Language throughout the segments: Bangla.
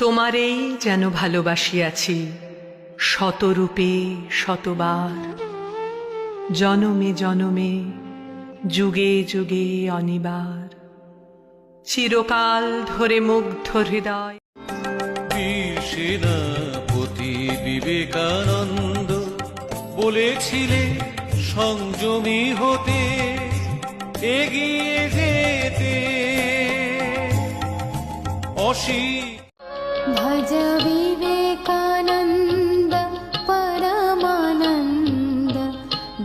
তোমারেই যেন ভালোবাসিয়াছি শতরূপে শতবার, জনমে জনমে যুগে যুগে অনিবার, চিরকাল ধরে মুগ্ধ হৃদয়। বীর সেনাপতি বিবেকানন্দ বলেছিলে সংযমী হতে, এগিয়ে যেতে भज विवेकानन्द परमानन्द,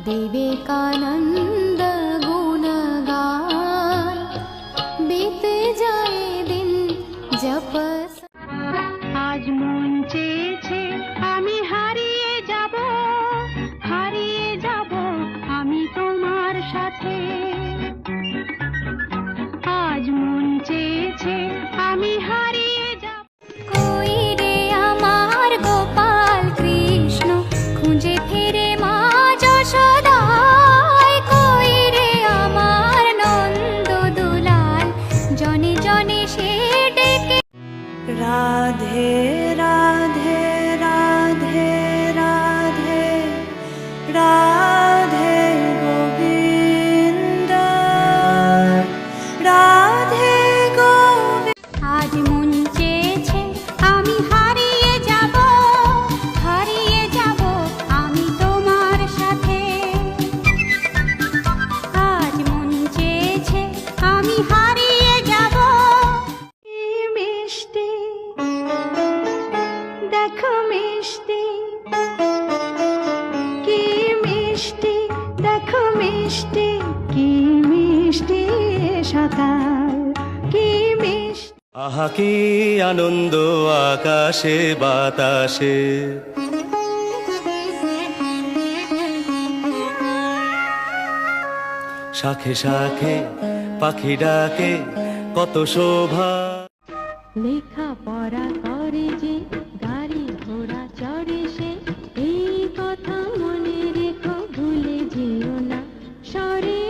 विवेकानन्द गुणगान, बीते जाए दिन जपस। आज मन চেয়েছে আমি হারিয়ে যাব আমি তোমার সাথে। আজ মন চেয়েছে আমি হারিয়ে যাব। কই রে আমার গোপাল কৃষ্ণ, খুঁজে ফিরে মা যশোদায়। কই রে আমার নন্দ দুলাল, জনে জনে সে ডেকে। রাধে রাধে রাধে রাধে রাধে গোবিন্দ, রাধে গোবিন্দ। আজ মন চেয়েছে আমি হারিয়ে যাব আমি তোমার সাথে। আজ মন চেয়েছে আমি হারিয়ে যাব। কি মিষ্টি দেখো মিষ্টি, কি মিষ্টি দেখো মিষ্টি, কি মিষ্টি সকাল, কি মিষ্টি। আহা কি আনন্দ আকাশে বাতাসে, শাখে শাখে পাখি ডাকে কত শোভা। লেখা পড়া করে যে গাড়ি ঘোড়া চড়ে সে, এই কথা মনে রেখো ভুলে যেও না। সরে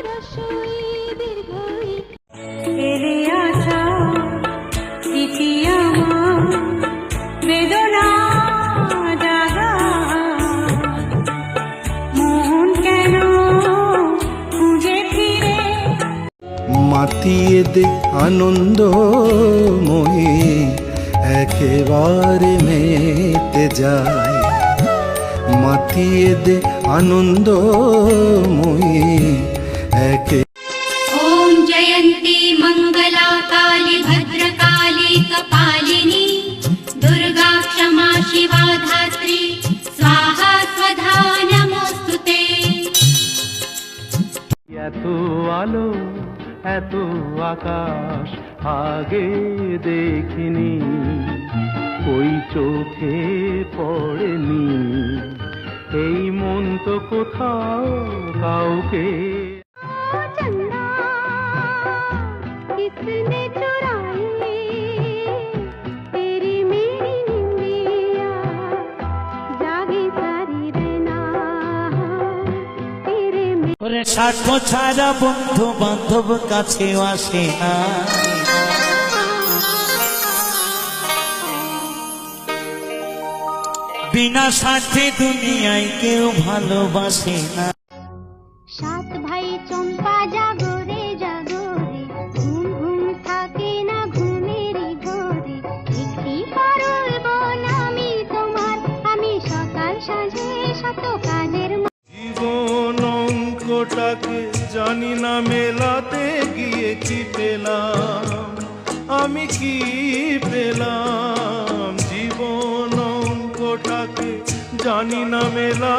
রসই দীর্ঘই এলে আসা ইতি আমার বেদনা জাগা। মন কেন খুঁজে ফিরে মাতিয়ে দে আনন্দ মহি, একেবারে মেতে যায়। মাতিয়ে দে আনন্দ মহি একে। ओम जयंती मंगला काली भद्रकाली कपालिनी, दुर्गा क्षमा शिवा धात्री, स्वाहा स्वधा नमोस्तुते। এত আলো এত আকাশ আগে দেখিনি, ওই চোখে পড়েনি, এই মন তো কোথাও কাউকে। चंदा किसने चुराई तेरी मेरी निंदिया, जागी सारी रहना तेरे में। ওরে স্বার্থ ছাড়া বন্ধু বান্ধব কাছেও আসে না, বিনা স্বার্থে দুনিয়ায় কেউ ভালোবাসে না। সাত ভাই চম্পা জাগো রে ঘুম ঘুম থাকে না ঘুমেরই ঘরে। একটি পারুল বোন আমি তোমার, আমি সকাল সাঁঝে শত কাজের। জীবন অঙ্কটাকে জানি না মেলাতে গিয়ে কি পেলাম, আমি কি পেলাম। জীবন অঙ্কটাকে জানি না মেলা